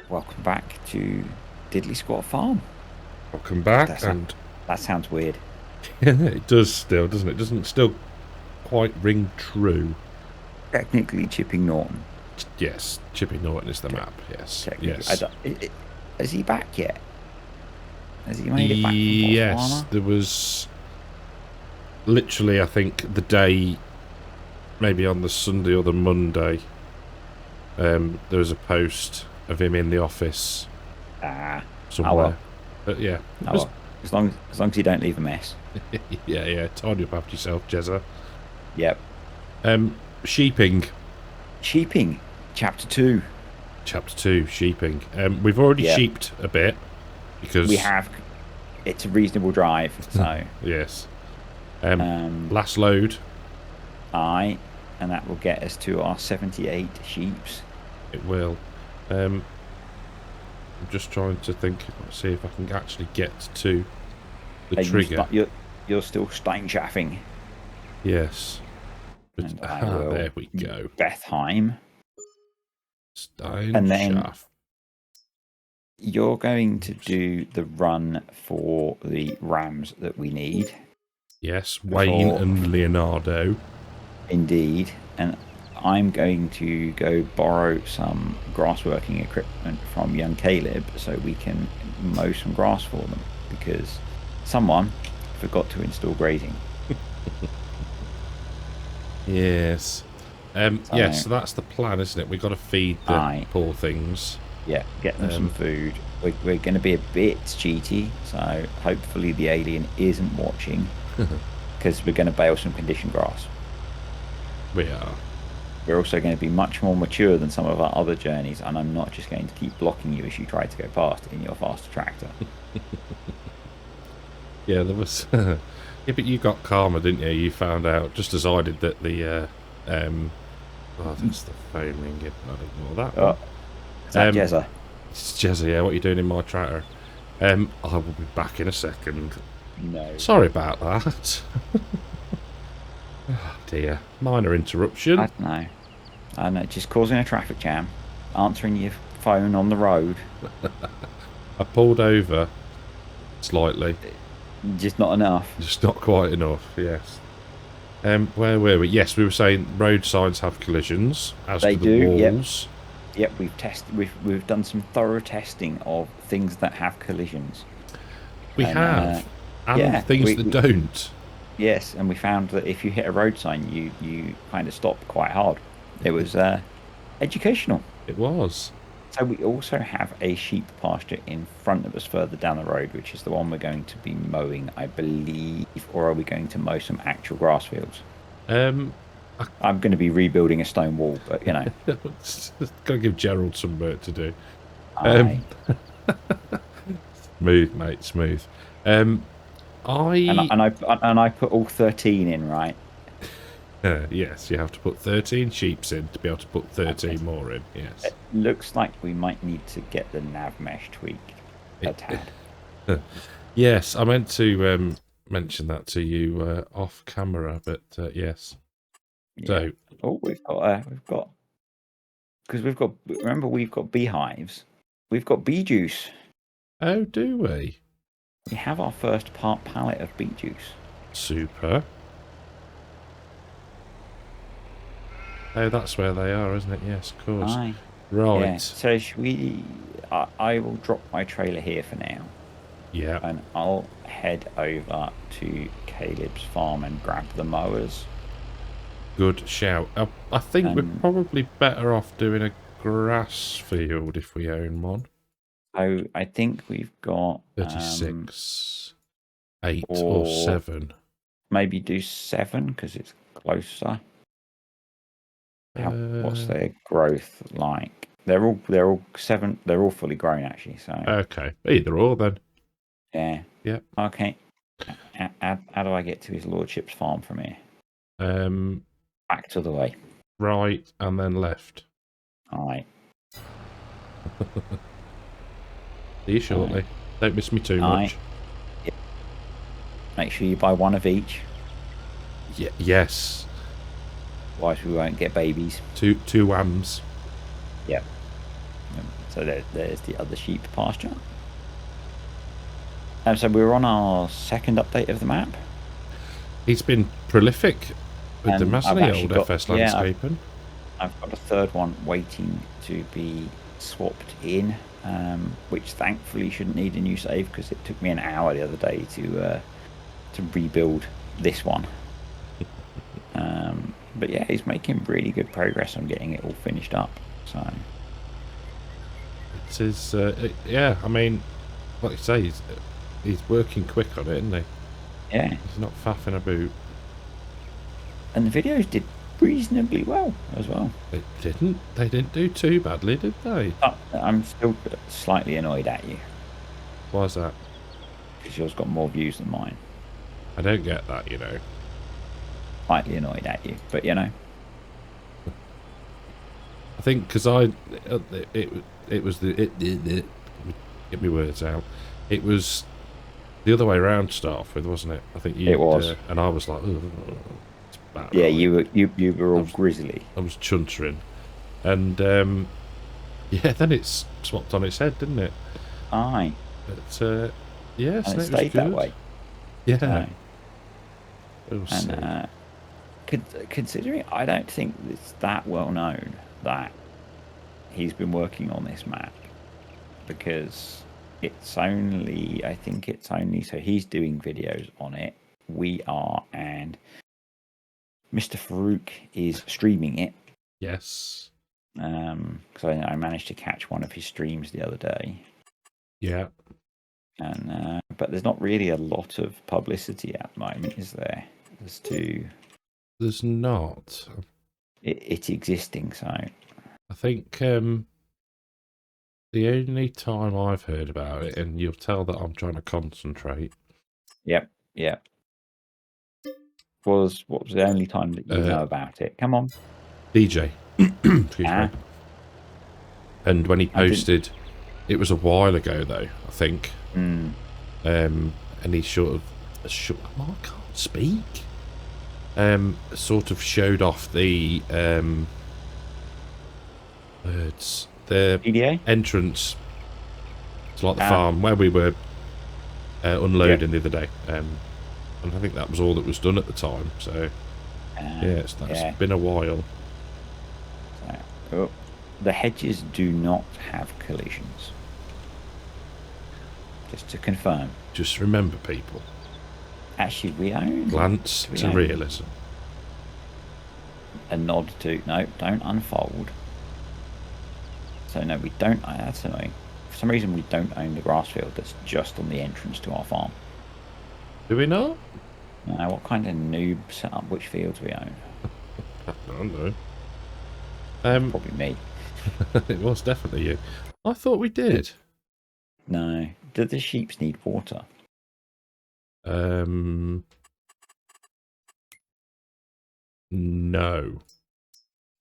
Welcome back to Diddly Squat Farm. Welcome back, that sounds weird. Yeah, it does still, doesn't it? Doesn't still quite ring true. Technically, Chipping Norton. Yes, Chippy Norton is the map. Yes, yes. Is he back yet? Has he made it back from Yes, Botswana? there was literally, I think, the day, maybe on the Sunday or the Monday, there was a post of him in the office somewhere. Well. But yeah, well. As long as you don't leave a mess. yeah, tidy up after yourself, Jezza. Yep. Sheeping, Chapter 2. Chapter 2, sheeping. We've already sheeped a bit because we have. It's a reasonable drive, so yes. Last load. and that will get us to our 78 sheeps. It will. I'm just trying to think. Let's see if I can actually get to the trigger. You're still Steinchaffing. Yes. But, there we go. Bethheim. Steinschaff. And then you're going to do the run for the rams that we need. Yes, Wayne and Leonardo. Indeed. And I'm going to go borrow some grass working equipment from young Caleb so we can mow some grass for them, because someone forgot to install grazing. Yes. Yes, so that's the plan, isn't it? We've got to feed the poor things. Yeah, get them some food. We're going to be a bit cheaty, so hopefully the alien isn't watching, because we're going to bale some conditioned grass. We are. We're also going to be much more mature than some of our other journeys, and I'm not just going to keep blocking you as you try to go past in your faster tractor. Yeah, there was... yeah, but you got calmer, didn't you? You found out, just as I did, that the... oh, that's the phone ringing. I'll ignore that one. Is that Jezza? It's Jezza, yeah. What are you doing in my tractor? I will be back in a second. No. Sorry about that. Oh, dear. Minor interruption. I don't know. Just causing a traffic jam. Answering your phone on the road. I pulled over slightly. Just not enough. Just not quite enough, yes. Where were we? Yes, we were saying road signs have collisions. As they do the walls. Yep, we've done some thorough testing of things that have collisions. We have. And things that don't. Yes, and we found that if you hit a road sign, you kind of stop quite hard. It was educational. It was. So we also have a sheep pasture in front of us further down the road, which is the one we're going to be mowing, I believe. Or are we going to mow some actual grass fields? I'm going to be rebuilding a stone wall, but you know. Got to give Gerald some work to do. Smooth, mate, smooth. And I put all 13 in, right? Yes, you have to put 13 sheeps in to be able to put 13 more in, yes. It looks like we might need to get the nav mesh tweaked a tad. Yes, I meant to mention that to you off camera, but yes. Yeah. So, remember we've got beehives. We've got bee juice. Oh, do we? We have our first pallet of beet juice. Super. Oh, that's where they are, isn't it? Yes, of course. Right. Yeah. So I will drop my trailer here for now. Yeah. And I'll head over to Caleb's farm and grab the mowers. Good shout. I think we're probably better off doing a grass field if we own one. So I think we've got 36, 8 or 7. Maybe do 7 because it's closer. What's their growth like? They're all 7. They're all fully grown actually. So okay, either or then. Yeah. Yeah. Okay. How do I get to his lordship's farm from here? Back to the way. Right and then left. All right. See you shortly. Don't miss me too much. Yeah. Make sure you buy one of each. Yes. Otherwise we won't get babies. Two whams. Yep. So there's the other sheep pasture. So we're on our second update of the map. He's been prolific with them, hasn't he, old got, FS Landscaping? I've got a third one waiting to be swapped in, which thankfully shouldn't need a new save because it took me an hour the other day to rebuild this one. But yeah, he's making really good progress on getting it all finished up. So it is, yeah. I mean, like you say, he's working quick on it, isn't he? Yeah, he's not faffing about. And the videos did reasonably well as well. They didn't do too badly, did they? I'm still slightly annoyed at you. Why's that? Because yours got more views than mine. I don't get that, you know. Slightly annoyed at you, but you know. I think because it was get me words out. It was the other way around to start off with, wasn't it? I think you. It was, and I was like, it's bad. Yeah, right. you were all grizzly. I was chuntering, and yeah, then it's swapped on its head, didn't it? Aye. But yes, and it stayed that way. Yeah. And considering I don't think it's that well known that he's been working on this map, because it's only, I think it's only, so he's doing videos on it, we are, and Mr. Farouk is streaming it. Yes. Because I managed to catch one of his streams the other day. Yeah. And but there's not really a lot of publicity at the moment, is there? There's not. It's existing, so I think the only time I've heard about it, and you'll tell that I'm trying to concentrate. Yep. What was the only time that you know about it? Come on. DJ. Excuse me. And when he posted, it was a while ago though, I think. And he sort of I can't speak. Sort of showed off the words, the PDA? entrance to like the farm where we were unloading the other day. And I think that was all that was done at the time. So that's been a while. So, the hedges do not have collisions. Just to confirm. Just remember, people. Actually, we own... Glance to realism. A nod to... No, don't unfold. So, no, we don't... That's annoying. For some reason, we don't own the grass field that's just on the entrance to our farm. Do we not? No, what kind of noob set up which fields we own? I don't know. Probably me. It was definitely you. I thought we did. No. Do the sheeps need water? No.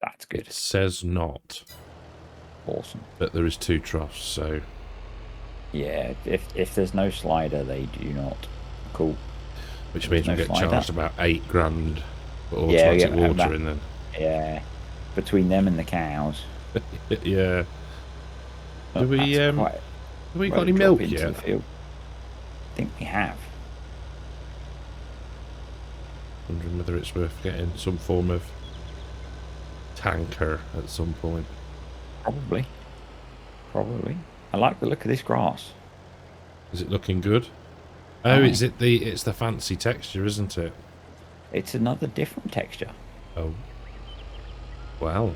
That's good. It says not. Awesome. But there is 2 troughs, so... Yeah, if there's no slider, they do not. Cool. Which means we get charged about 8 grand for automatic watering then. Yeah. Between them and the cows. Yeah. Do we got any milk yet? I think we have. Wondering whether it's worth getting some form of tanker at some point. Probably. I like the look of this grass. Is it looking good? Oh, it's the fancy texture, isn't it? It's another different texture. Oh. Well.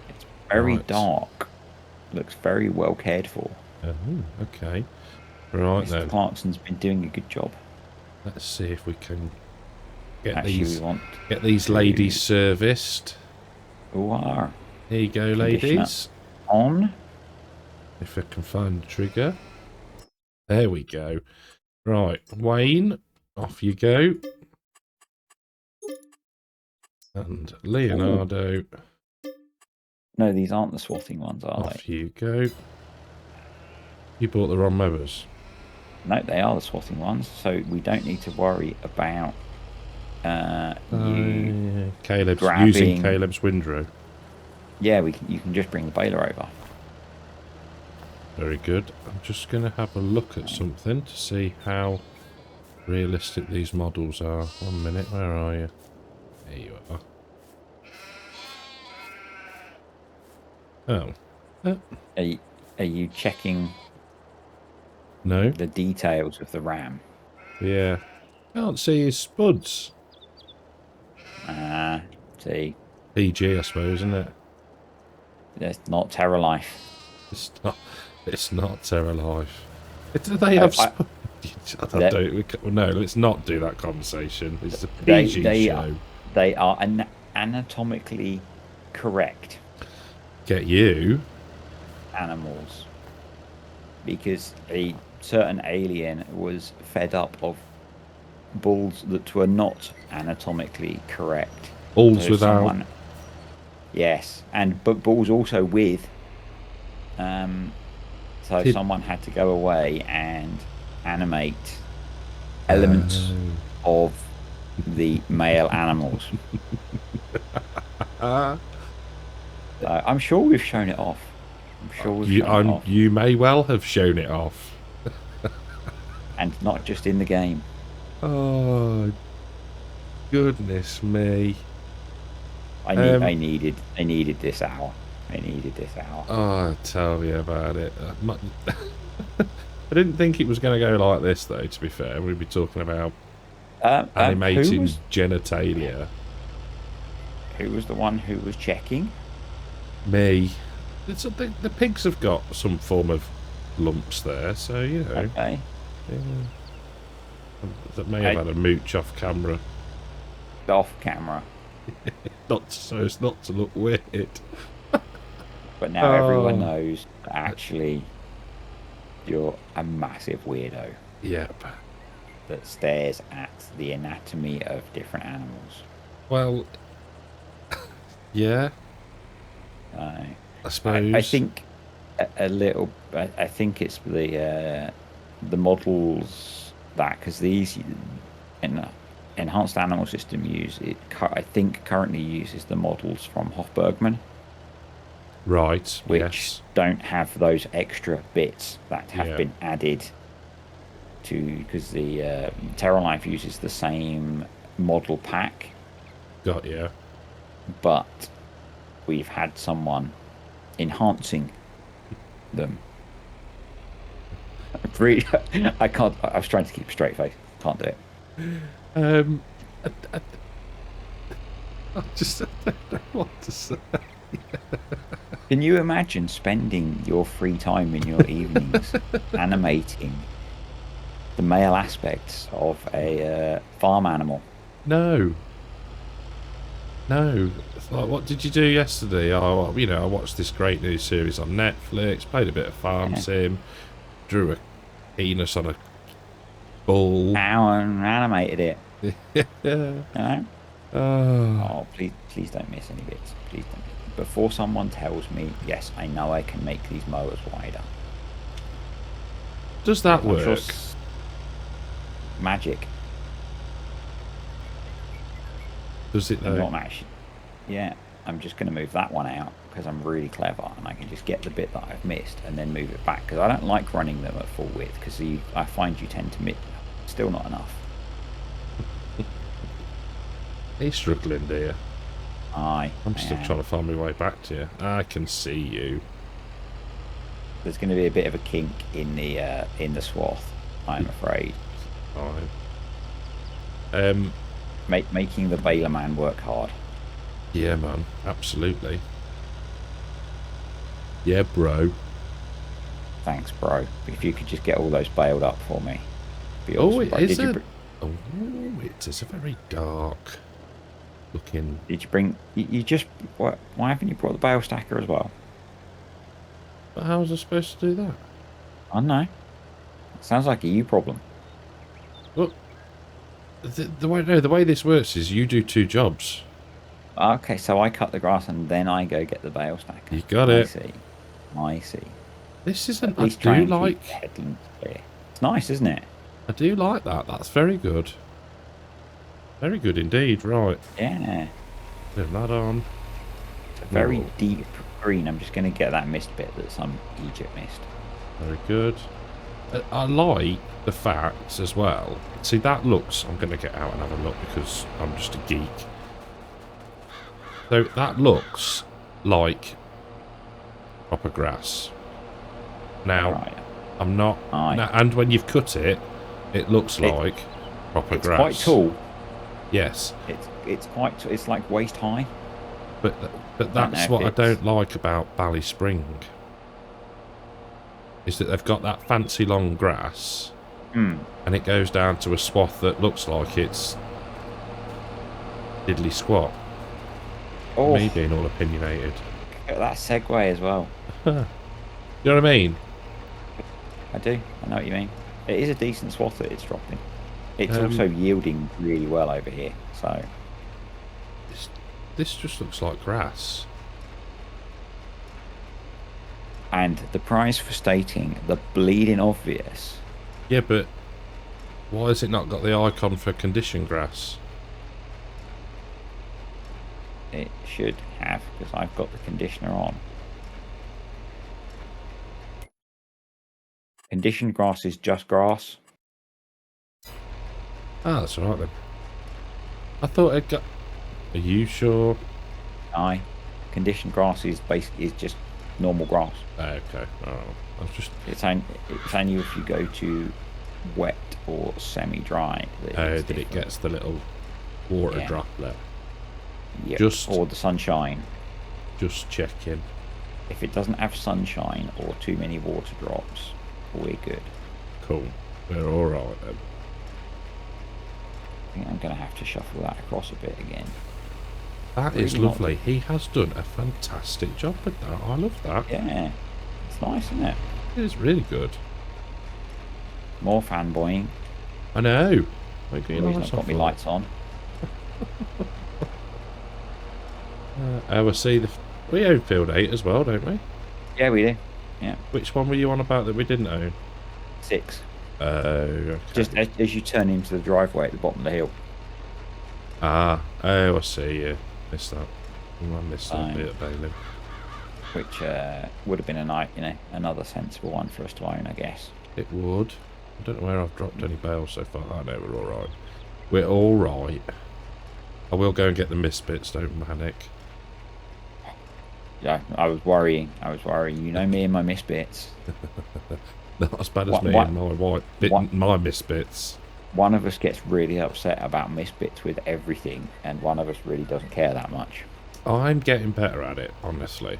It's very dark. Looks very well cared for. Oh, okay. Right Mr. then. Clarkson's been doing a good job. Let's see if we can get Actually, these ladies serviced. Here you go, ladies. On. If I can find the trigger. There we go. Right, Wayne, off you go. And Leonardo. No, these aren't the swatting ones, are they? Off you go. You bought the wrong mowers. No, they are the swatting ones, so we don't need to worry about you Caleb's grabbing, using Caleb's windrow. Yeah, you can just bring the baler over. Very good. I'm just going to have a look at something to see how realistic these models are. 1 minute, where are you? There you are. Oh. Are you checking No? the details of the RAM? Yeah. Can't see his spuds. See, PG, I suppose, isn't it? that's not Terra Life. It's not Terra Life. Do they have spuds? No, let's not do that conversation. It's a PG show. They are anatomically correct. Get you. Animals. Because a certain alien was fed up of bulls that were not anatomically correct. Bulls so without. Yes, but bulls also with. So someone had to go away and animate elements of the male animals. I'm sure we've shown it off. I'm sure we've shown it off. You may well have shown it off. And not just in the game. Oh, goodness me. I needed this hour. I needed this hour. Oh, tell me about it. I didn't think it was going to go like this, though, to be fair. We'd be talking about animating genitalia. Who was the one who was checking? Me. The pigs have got some form of lumps there, so, you know. Okay. Yeah. That may have had a mooch off camera. Off camera? So it's not to look weird. But now everyone knows that actually you're a massive weirdo. Yep. That stares at the anatomy of different animals. Well, yeah. I suppose. I think a little. I think it's the models that, because these enhanced animal system I think currently uses the models from Hofbergman. Right, which don't have those extra bits that have been added to, because the Terra Life uses the same model pack. Got you. But we've had someone enhancing them. I can't. I was trying to keep a straight face. Can't do it. I just don't know what to say. Can you imagine spending your free time in your evenings animating the male aspects of a farm animal? No. It's like, what did you do yesterday? Oh, I watched this great new series on Netflix, played a bit of Farm Sim, drew a penis on a bull. And animated it. Yeah. You know? Oh, please don't miss any bits. Please don't. Before someone tells me, yes, I know I can make these mowers wider. Does that work? Magic. Does it though? Not magic. Yeah, I'm just going to move that one out because I'm really clever and I can just get the bit that I've missed and then move it back, because I don't like running them at full width, because I find you tend to miss. Still not enough. Are you struggling, dear? I'm still trying to find my way back to you. I can see you. There's going to be a bit of a kink in the swath, I'm afraid. Fine. Making the baler man work hard. Yeah, man, absolutely. Yeah, bro. Thanks, bro. If you could just get all those bailed up for me. Oh, it is it is a very dark looking. Did you bring? You just what? Why haven't you brought the bale stacker as well? But how was I supposed to do that? I don't know. Sounds like a you problem. Well, the way this works is you do two jobs. Okay, so I cut the grass and then I go get the bale stacker. You got it. I see. This isn't. I do like. It's nice, isn't it? I do like that. That's very good. Very good indeed, right. Yeah. Put that on. It's a very Whoa. deep green. I'm just going to get that mist bit that some Egypt mist. Very good. I like the fact as well. See, that looks... I'm going to get out and have a look because I'm just a geek. So that looks like proper grass. Now, Right. I'm not... Now, and when you've cut it, it looks like proper it's grass. quite tall. Yes. It's like waist high. But that's what I don't like about Ballyspring. Is that they've got that fancy long grass, and it goes down to a swath that looks like it's diddly squat. Oh, Me being all opinionated. Look at that segue as well. You know what I mean? I do. I know what you mean. It is a decent swath that it's dropping. It's also yielding really well over here. So this just looks like grass. And the prize for stating the bleeding obvious. Yeah, but why has it not got the icon for condition grass? It should have, because I've got the conditioner on. Conditioned grass is just grass. Ah, that's alright then. I thought it got... Are you sure? Aye. Conditioned grass is just normal grass. Okay. Oh, I was just... It's only if you go to wet or semi-dry that it gets the little water droplet. Yep. Just... Or the sunshine. Just checking. If it doesn't have sunshine or too many water drops, we're good. Cool. We're alright then. I think I'm going to have to shuffle that across a bit again. That is lovely. He has done a fantastic job with that. I love that. Yeah. It's nice, isn't it? It is really good. More fanboying. I know. I've got my lights on. I see we own Field 8 as well, don't we? Yeah, we do. Yeah. Which one were you on about that we didn't own? 6. Okay. Just as you turn into the driveway at the bottom of the hill. Ah. Oh, I see. Yeah. Missed that. I missed that bit at Bailey. Which would have been another sensible one for us to own, I guess. It would. I don't know where I've dropped any bales so far. I know we're alright. We're alright. I will go and get the misbits, don't panic. Yeah, I was worrying. You know me and my misbits. Not as bad as me and my misbits. One of us gets really upset about misbits with everything, and one of us really doesn't care that much. I'm getting better at it, honestly.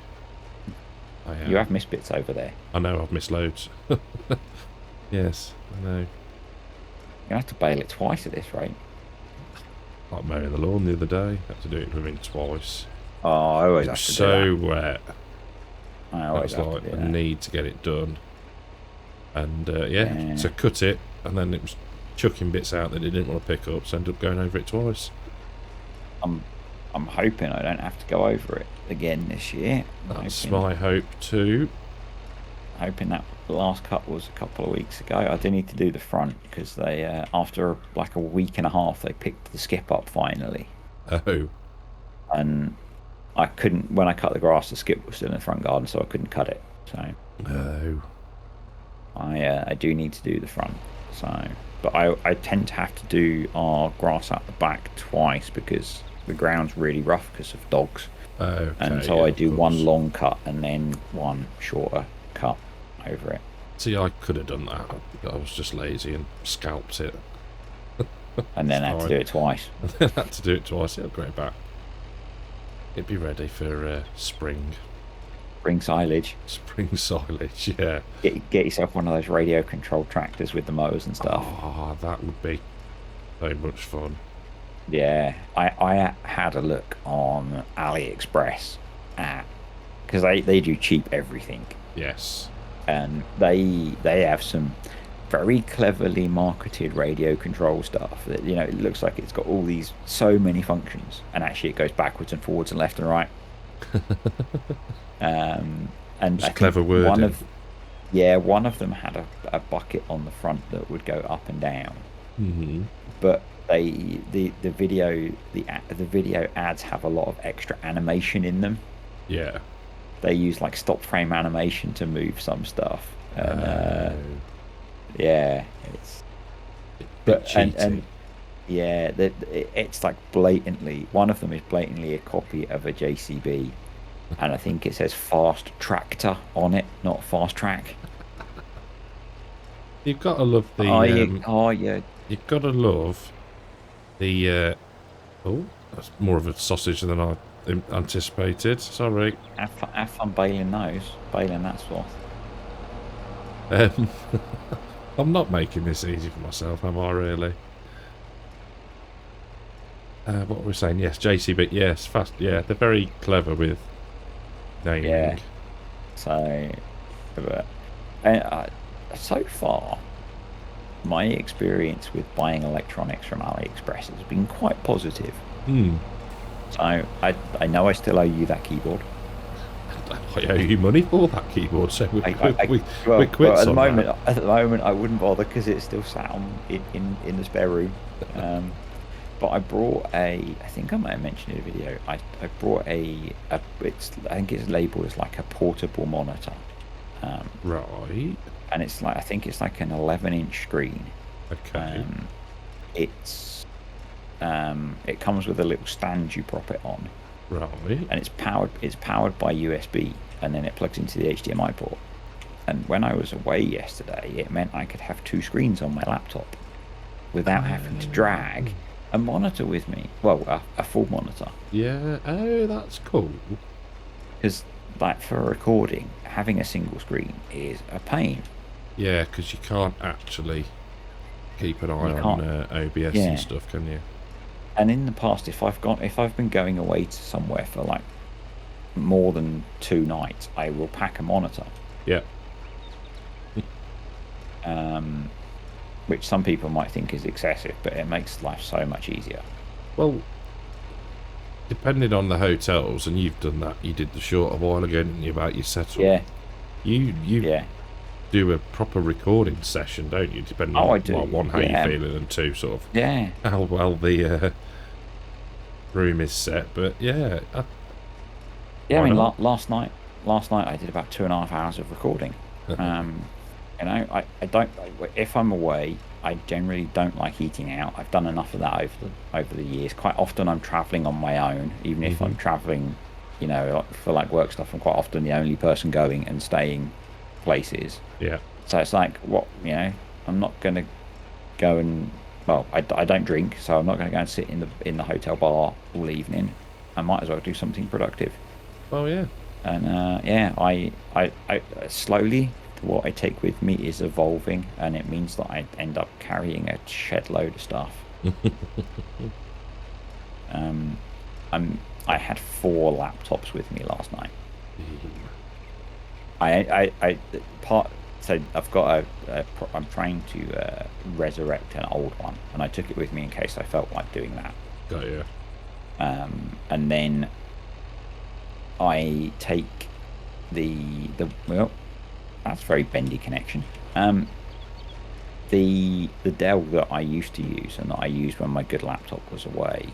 I am. You have misbits over there. I know, I've missed loads. Yes, I know. You're going to have to bail it twice at this rate. Like mowing the lawn the other day. Had to do it with him twice. Oh, I always it have was to so do that. wet. I always That's have like to do I that. need to get it done. And yeah, so cut it, and then it was chucking bits out that it didn't want to pick up, so I ended up going over it twice. I'm hoping I don't have to go over it again this year. That's my hope too. Hoping that last cut was a couple of weeks ago. I do need to do the front because they, after like a week and a half, they picked the skip up finally. Oh. And I couldn't, when I cut the grass, the skip was still in the front garden, so I couldn't cut it. So. Oh. I do need to do the front. So, but I tend to have to do our grass at the back twice because the ground's really rough because of dogs. Okay, and so I do one long cut and then one shorter cut over it. See, I could have done that. I was just lazy and scalped it. And then had to do it twice. And then had to do it twice. It'll grow back. It'd be ready for spring. Spring silage. Spring silage, yeah. Get yourself one of those radio controlled tractors with the mowers and stuff. Oh, that would be so much fun. Yeah, I had a look on AliExpress because they do cheap everything. Yes. And they have some very cleverly marketed radio control stuff that, you know, it looks like it's got all these so many functions, and actually it goes backwards and forwards and left and right. And just clever wording. One of them had a bucket on the front that would go up and down. Mm-hmm. But the video ads have a lot of extra animation in them. Yeah. They use like stop frame animation to move some stuff, and yeah, it's bit but cheaty. and yeah, it's like blatantly. One of them is blatantly a copy of a JCB, and I think it says fast tractor on it, not fast track. You've got to love the. Yeah. You've got to love the. Oh, that's more of a sausage than I anticipated. Sorry. Have fun bailing that swath. I'm not making this easy for myself, am I? Really? What were we saying? Yes, JCB. Yes, fast. Yeah, they're very clever with naming. Yeah. So, but, so far, my experience with buying electronics from AliExpress has been quite positive. So I know I still owe you that keyboard. I owe you money for that keyboard, so we're quits at the on moment. that. At the moment, I wouldn't bother because it's still sat in the spare room. But I brought I think I might have mentioned in a video. I brought I think it's labeled as like a portable monitor. Right. And it's like I think it's like an 11-inch screen. Okay. It comes with a little stand you prop it on. Right. And it's powered by USB, and then it plugs into the HDMI port. And when I was away yesterday, it meant I could have 2 screens on my laptop without having to drag a monitor with me. Well, a full monitor. Yeah. Oh, that's cool. Because, like, for recording, having a single screen is a pain. Yeah, because you can't actually keep an eye on OBS and stuff, can you? And in the past, if I've been going away to somewhere for like more than 2 nights, I will pack a monitor. Yeah. Which some people might think is excessive, but it makes life so much easier. Well, depending on the hotels, and you've done that, you did the short a while ago, didn't you, about your setup? Yeah. You do a proper recording session, don't you? Depending on I do. One, how you're feeling, and 2, sort of how well the room is set. But yeah, I mean, last night I did about 2.5 hours of recording. You know, I don't. If I'm away, I generally don't like eating out. I've done enough of that over the years. Quite often, I'm traveling on my own, even if I'm traveling, you know, for like work stuff. I'm quite often the only person going and staying places. Yeah. So it's like, I'm not going to go and, well, I don't drink, so I'm not going to go and sit in the hotel bar all evening. I might as well do something productive. Oh yeah. And I slowly, what I take with me is evolving, and it means that I end up carrying a shed load of stuff. I had 4 laptops with me last night. So I've got I'm trying to resurrect an old one, and I took it with me in case I felt like doing that. Got you. And then I take well, that's a very bendy connection. The Dell that I used to use and that I used when my good laptop was away,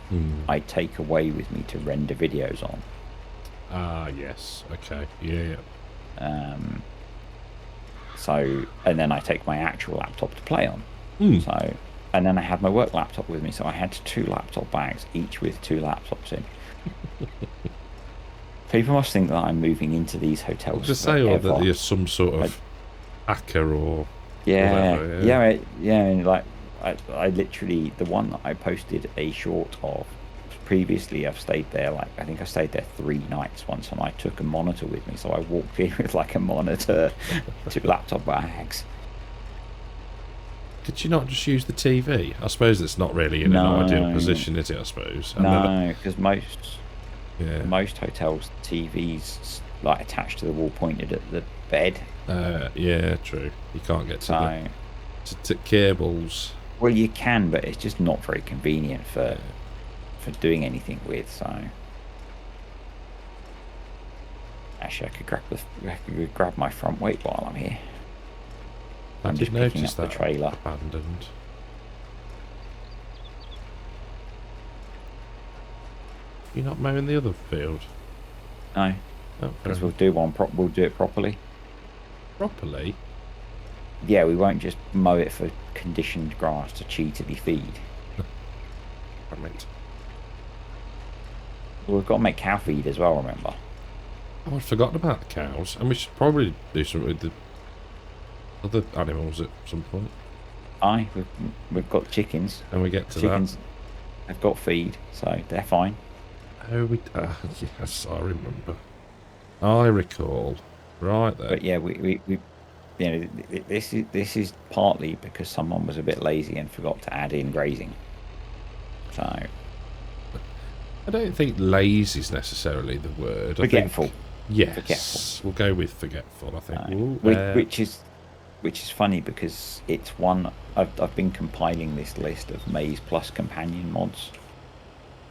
I take away with me to render videos on. Ah, yes. Okay. Yeah. So, and then I take my actual laptop to play on. So, and then I had my work laptop with me, so I had 2 laptop bags, each with 2 laptops in. People must think that I'm moving into these hotels. Just say or that you're some sort of hacker or whatever, and like I literally, the one that I posted a short of previously, I've stayed there, like I think I stayed there 3 nights once, and I took a monitor with me, so I walked in with like a monitor, 2 laptop bags. Could you not just use the TV? I suppose it's not really in an ideal position, is it? I suppose. No, because most hotels, TVs like attached to the wall, pointed at the bed. Yeah, true. You can't get to the cables. Well, you can, but it's just not very convenient for doing anything with. So actually, I could grab my front weight while I'm here. I'm just picking up the trailer. Abandoned. You're not mowing the other field? No, Oh, because we'll do we'll do it properly. properly? Yeah, we won't just mow it for conditioned grass to cheatily feed. Damn it. We've got to make cow feed as well, remember? Oh, I'd forgotten about the cows. And we should probably do something with the other animals at some point. Aye, we've got chickens. And we get to Chickens that. have got feed, so they're fine. Oh, yes, I remember. I recall. Right there. But yeah, we you know, this is partly because someone was a bit lazy and forgot to add in grazing. So I don't think lazy is necessarily the word. forgetful. I think, yes, Forgetful. we'll go with forgetful. I think. Ooh, Which is funny because it's one I've been compiling this list of Maize Plus companion mods,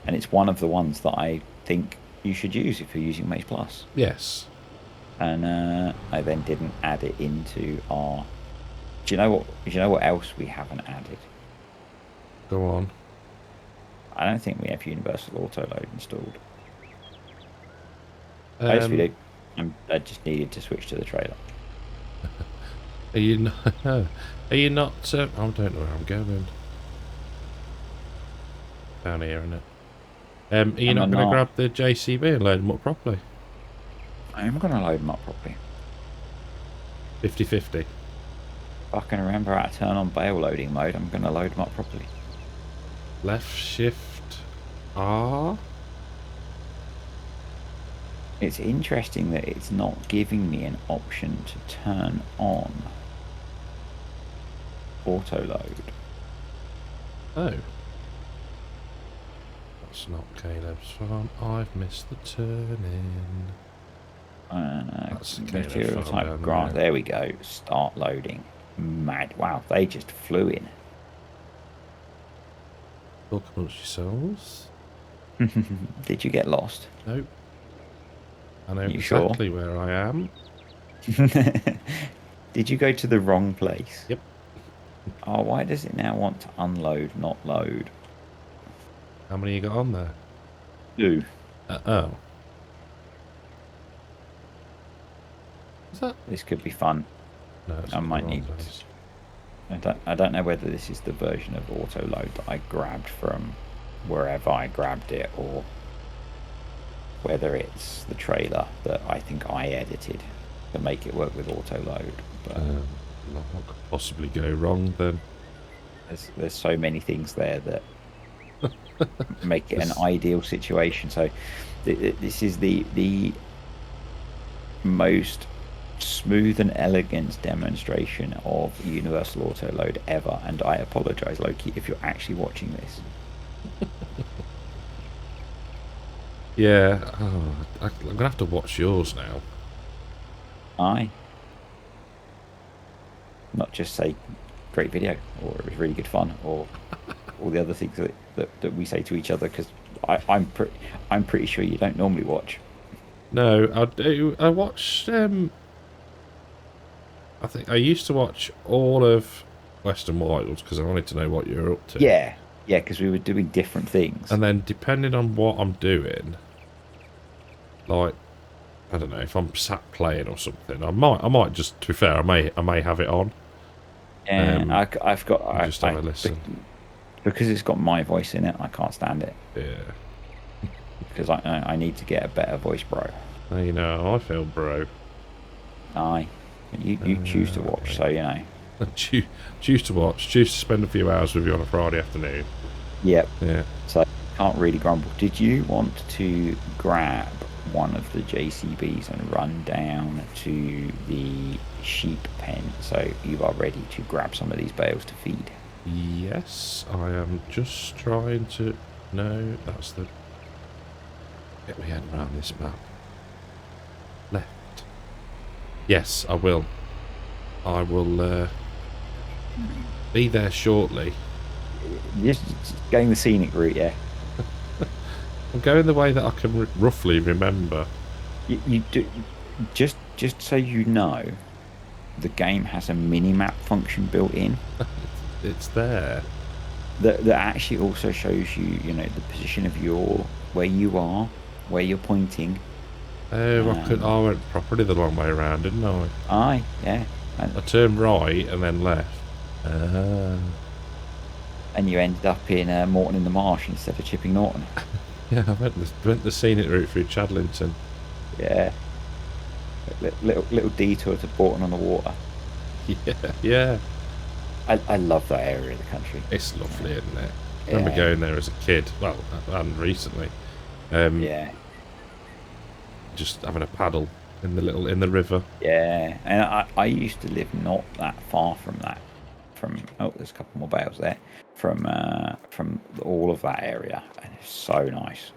and it's one of the ones that I think you should use if you're using Maize Plus. yes. And I then didn't add it into our. Do you know what else we haven't added? Go on. I don't think we have Universal Auto Load installed. I guess we do. I just needed to switch to the trailer. Are you not? Are you not? I don't know where I'm going. Down here, isn't it? Are you not going to grab the JCB and load them up properly? I am going to load them up properly. 50-50. If I can remember how to turn on bale loading mode, I'm going to load them up properly. Left shift R. It's interesting that it's not giving me an option to turn on auto load. Oh. That's not Caleb's farm. I've missed the turn-in. That's Material type grass. There we go. Start loading. Mad. Wow, they just flew in. Talk amongst yourselves. Did you get lost? Nope. I know You exactly sure? where I am. Did you go to the wrong place? Yep. Oh, why does it now want to unload, not load? How many you got on there? 2. Oh. Is that? This could be fun. No, it's I not might the wrong need. place. I don't know whether this is the version of auto load that I grabbed from wherever I grabbed it, or whether it's the trailer that I think I edited to make it work with auto load. But what could possibly go wrong then? there's so many things there that make it an ideal situation. So this is the most smooth and elegant demonstration of universal auto load ever, and I apologize, Loki, if you're actually watching this. Yeah. Oh, I'm gonna have to watch yours now. Not just say great video or it was really good fun or all the other things that we say to each other, because I'm pretty sure you don't normally watch. No, I do. I watched. I think I used to watch all of Western Wilds because I wanted to know what you're up to. Yeah, because we were doing different things. And then depending on what I'm doing, like I don't know, if I'm sat playing or something, I might just. To be fair, I may have it on. And I've got just have a listen because it's got my voice in it. I can't stand it. Yeah. Because I need to get a better voice, bro. You know, I feel bro. Aye. You choose to watch, so you know. Choose to watch. Choose to spend a few hours with you on a Friday afternoon. Yep. Yeah. So can't really grumble. Did you want to grab one of the JCBs and run down to the sheep pen so you are ready to grab some of these bales to feed? Yes, I am just trying to. No, that's the. Get my head around this map. Left. Yes, I will. I will be there shortly. Just going the scenic route, yeah. I'm going the way that I can roughly remember. You do, just so you know, the game has a mini-map function built in. It's there. That actually also shows you, the position of your where you are, where you're pointing. Oh, I went properly the long way around, didn't I? Aye, yeah. I turned right and then left. Ah. And you ended up in Morton in the Marsh instead of Chipping Norton. Yeah, I went the scenic route through Chadlington. Yeah. Little detour to Borton on the Water. Yeah, yeah. I love that area of the country. It's lovely, isn't it? I Yeah. remember going there as a kid. Well, and recently. Yeah. Just having a paddle in the river. Yeah. And I used to live not that far from that. There's a couple more bales there. From all of that area. And it's so nice.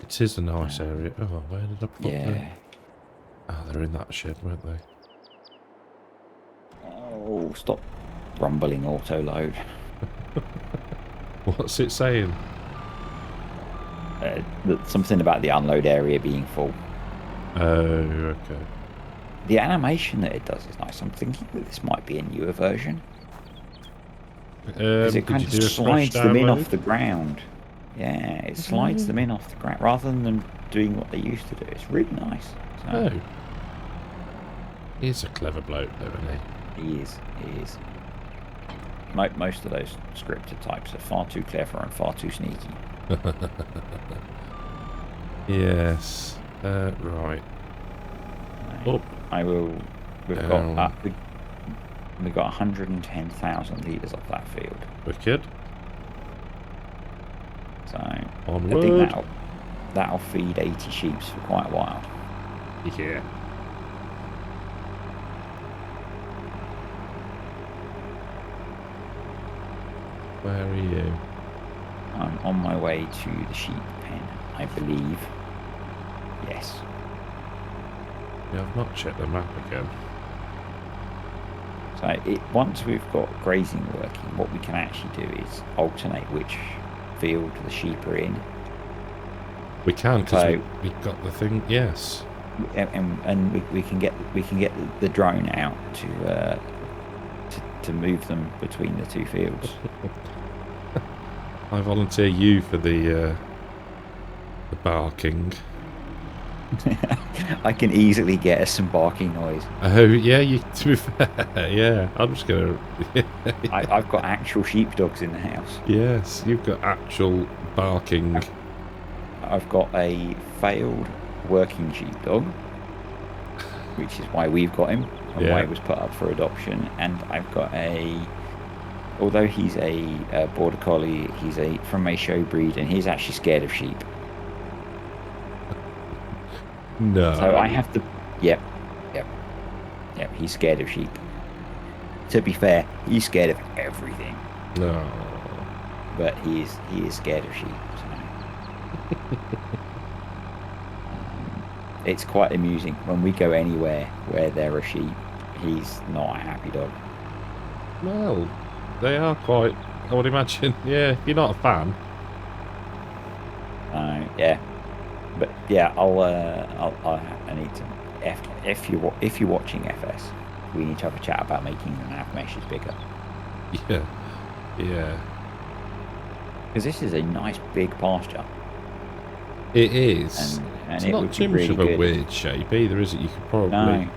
It is a nice area. Oh, where did I put them? Yeah. Oh, they're in that shed, weren't they? Oh, stop rumbling auto load. What's it saying? Something about the unload area being full. Oh, okay. The animation that it does is nice. I'm thinking that this might be a newer version. Because it kind of slides them in off the ground. Yeah, it slides them in off the ground rather than them doing what they used to do. It's really nice. So, oh. He's a clever bloke, though, isn't he is. He is. Most of those scripted types are far too clever and far too sneaky. Yes. Right. Up. I will. We've got 110,000 litres off that field. Wicked. So onward. I think that'll feed 80 sheep for quite a while. Yeah. Where are you? I'm on my way to the sheep pen, I believe. Yes. Yeah, I've not checked the map again. So once we've got grazing working, what we can actually do is alternate which field the sheep are in. We can, because we've got the thing. Yes. And we can get the drone out to move them between the two fields. I volunteer you for the barking. I can easily get us some barking noise. Oh yeah, to be fair, yeah. I'm just gonna. I've got actual sheepdogs in the house. Yes, you've got actual barking. I've got a failed working sheepdog, which is why we've got him and why he was put up for adoption. And I've got although he's a border collie, he's from a show breed, and he's actually scared of sheep. No. So I have to. Yep. He's scared of sheep. To be fair, he's scared of everything. No. But he is scared of sheep. So. It's quite amusing when we go anywhere where there are sheep. He's not a happy dog. Well, they are quite. I would imagine. Yeah, if you're not a fan. Yeah. But yeah, I need to. If you're watching FS, we need to have a chat about making the nav meshes bigger. Yeah. Because this is a nice big pasture. It is. And it's it not would too be much really of a good. weird shape either, is it? You could probably. No.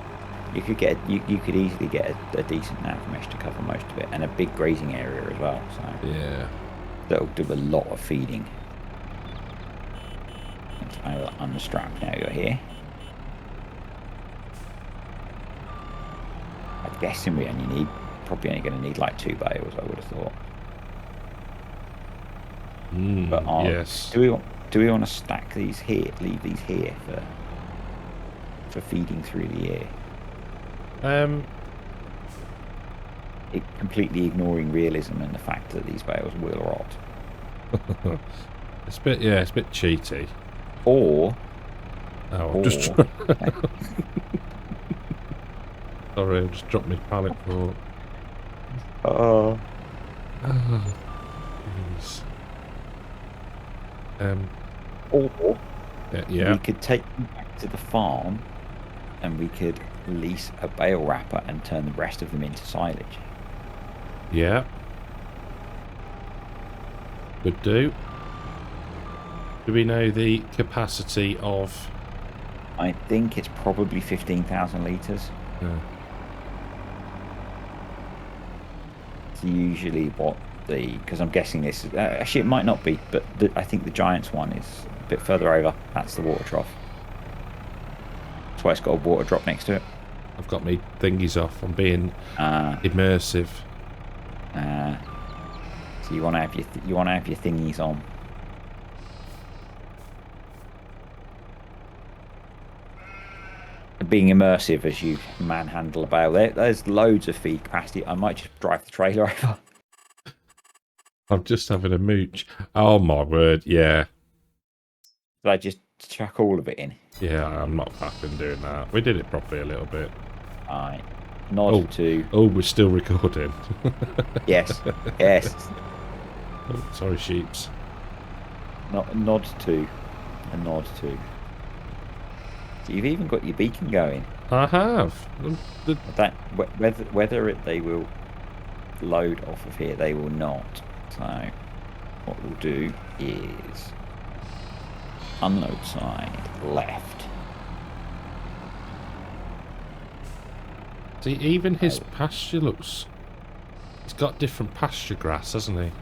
You could easily get a decent nav mesh to cover most of it, and a big grazing area as well. So yeah, that'll do a lot of feeding. I will unstrap now you're here. I'm guessing we probably only going to need like 2 bales, I would have thought. But yes. Do we want to stack these here, leave these here for feeding through the year? Completely ignoring realism and the fact that these bales will rot. It's a bit cheaty. Or I've just sorry, I've just dropped my pallet for. Oh, jeez. Or yeah. we could take them back to the farm, and we could lease a bale wrapper and turn the rest of them into silage. Yeah. Could do. Do we know the capacity of... I think it's probably 15,000 litres. It's usually what the... Because I'm guessing this... actually, it might not be, but I think the Giants one is a bit further over. That's the water trough. That's why it's got a water drop next to it. I've got my thingies off. I'm being immersive. So you want to have your thingies on. Being immersive as you manhandle a bale. There's loads of feed capacity. I might just drive the trailer over. I'm just having a mooch. Oh my word, yeah. Did I just chuck all of it in? Yeah, I'm not faffing doing that. We did it properly a little bit. Alright. Nod to... Oh, we're still recording. Yes. Yes. Oh, sorry, sheeps. Nod to. A nod to. So you've even got your beacon going. I have. That whether they will load off of here, they will not. So what we'll do is unload side left. See, even his pasture looks... He's got different pasture grass, hasn't he?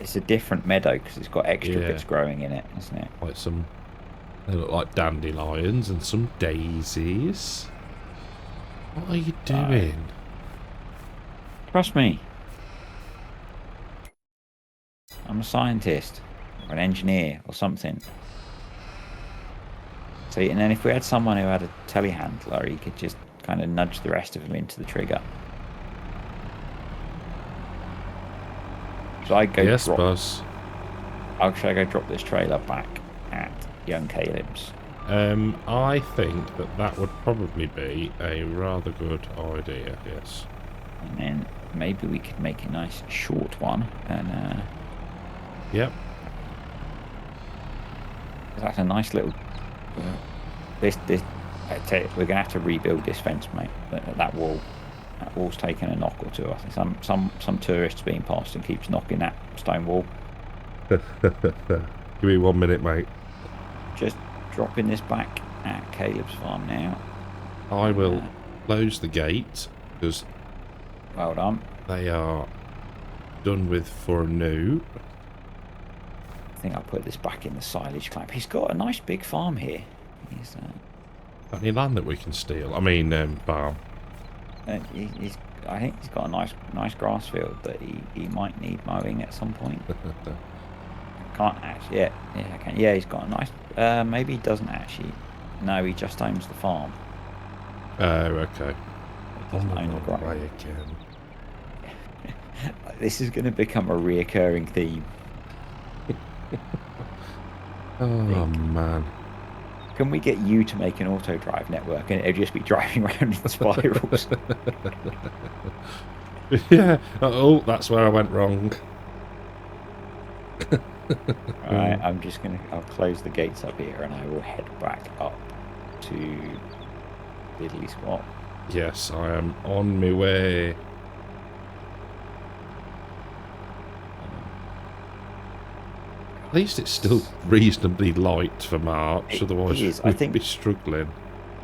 It's a different meadow because it's got extra bits growing in it, isn't it? Like some... They look like dandelions and some daisies. What are you doing? Trust me. I'm a scientist or an engineer or something. See, and then if we had someone who had a telehandler, he could just kind of nudge the rest of them into the trigger. Should I go yes, boss. Should I go drop this trailer back at young Caleb's? I think that would probably be a rather good idea, yes. And then maybe we could make a nice short one and yep. That's a nice little this I tell you, we're gonna have to rebuild this fence, mate. That wall's taken a knock or two. I think some tourists being past and keeps knocking that stone wall. Give me 1 minute, mate. Just dropping this back at Caleb's farm now. I will close the gate because well done. They are done with for new. I think I'll put this back in the silage clamp. He's got a nice big farm here. He's got any land that we can steal? I mean, farm. I think he's got a nice grass field that he might need mowing at some point. Can't actually. Yeah, I can. Yeah, he's got a nice. Maybe he doesn't actually. No, he just owns the farm. Oh, okay. He doesn't own the ground. Way again. This is going to become a reoccurring theme. Oh man. Can we get you to make an auto drive network and it'll just be driving around in spirals? Yeah. Oh, that's where I went wrong. Alright, I'll close the gates up here and I will head back up to Diddly Squat. Yes, I am on my way. At least it's still reasonably light for March, otherwise we'd be struggling.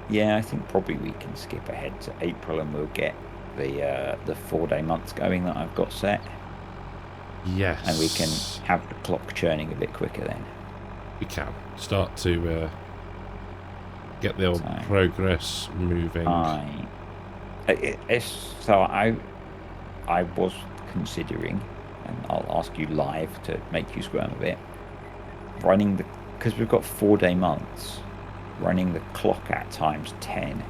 Yeah, I think probably we can skip ahead to April and we'll get the 4-day months going that I've got set. Yes. And we can have the clock churning a bit quicker then. We can start to get the old progress moving. So I was considering, and I'll ask you live to make you squirm a bit, running because we've got 4-day months, running the clock at times 10.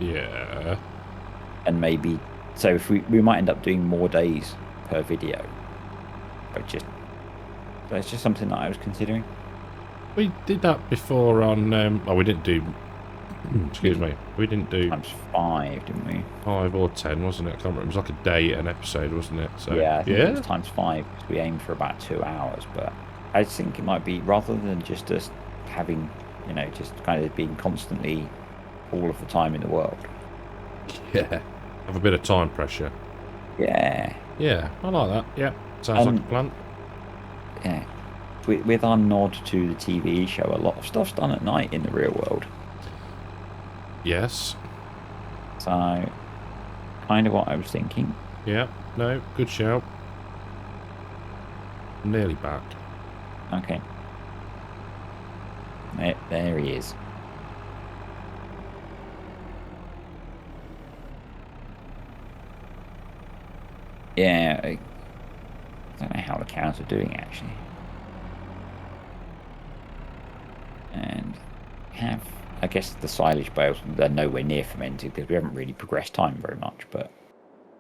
Yeah. And maybe, so if we might end up doing more days per video, but that's just something that I was considering. We did that before on, oh, we didn't do, excuse me, we didn't do... Times 5, didn't we? 5 or 10, wasn't it? I can't remember. It was like a day an episode, wasn't it? So, yeah, I think it was times 5, because we aimed for about 2 hours, but I think it might be, rather than just us having, just kind of being constantly all of the time in the world. Yeah, have a bit of time pressure. Yeah. Yeah, I like that, yeah. Sounds like a plan. Yeah. With our nod to the TV show, a lot of stuff's done at night in the real world. Yes. So, kind of what I was thinking. Yeah. No, good shout. Nearly back. Okay. There he is. Yeah, I don't know how the cows are doing actually. And I guess the silage bales, they're nowhere near fermented because we haven't really progressed time very much, but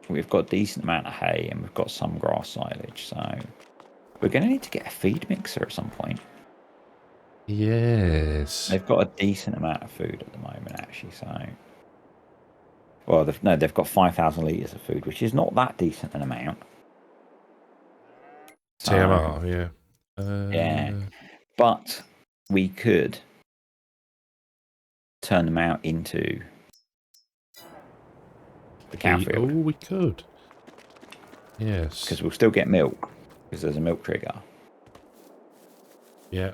we've got a decent amount of hay and we've got some grass silage, so we're going to need to get a feed mixer at some point. Yes. They've got a decent amount of food at the moment actually, so... Well, they've got 5,000 litres of food, which is not that decent an amount. So, TMR, yeah. Yeah. But we could turn them out into the cow field. Oh, we could. Yes. Because we'll still get milk, because there's a milk trigger. Yeah.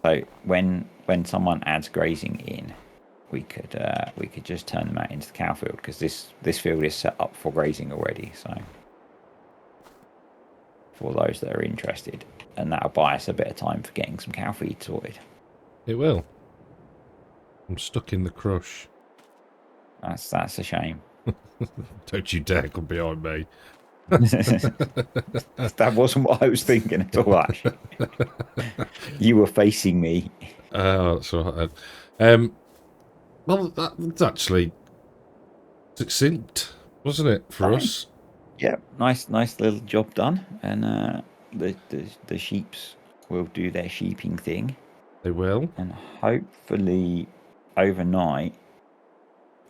So when someone adds grazing in, we could just turn them out into the cow field, because this field is set up for grazing already. So for those that are interested, and that'll buy us a bit of time for getting some cow feed sorted. It will. I'm stuck in the crush. That's a shame. Don't you dare come behind me. That wasn't what I was thinking at all, actually. You were facing me. Oh, that's all right then. Well, that's actually succinct, wasn't it, for us? Yeah, nice little job done. And the sheeps will do their sheeping thing. They will. And hopefully overnight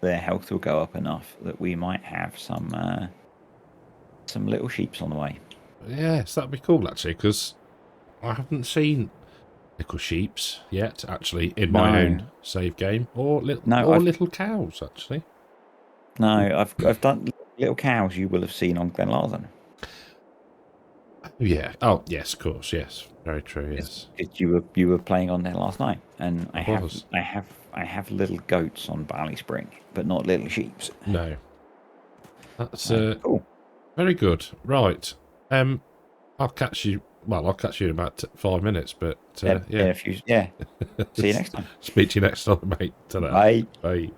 their health will go up enough that we might have some little sheeps on the way. Yes, that'd be cool, actually, because I haven't seen little sheeps yet, actually, in my own save game, or little cows, actually. No, I've done little cows. You will have seen on Glenlarthen. Yeah. Oh, yes, of course. Yes, very true. Yes. You were playing on there last night, and I have little goats on Barley Spring, but not little sheeps. No. That's cool. Very good. Right. I'll catch you. Well, I'll catch you in about 5 minutes. But See you next time. Speak to you next time, mate. Ta-da. Bye. Bye.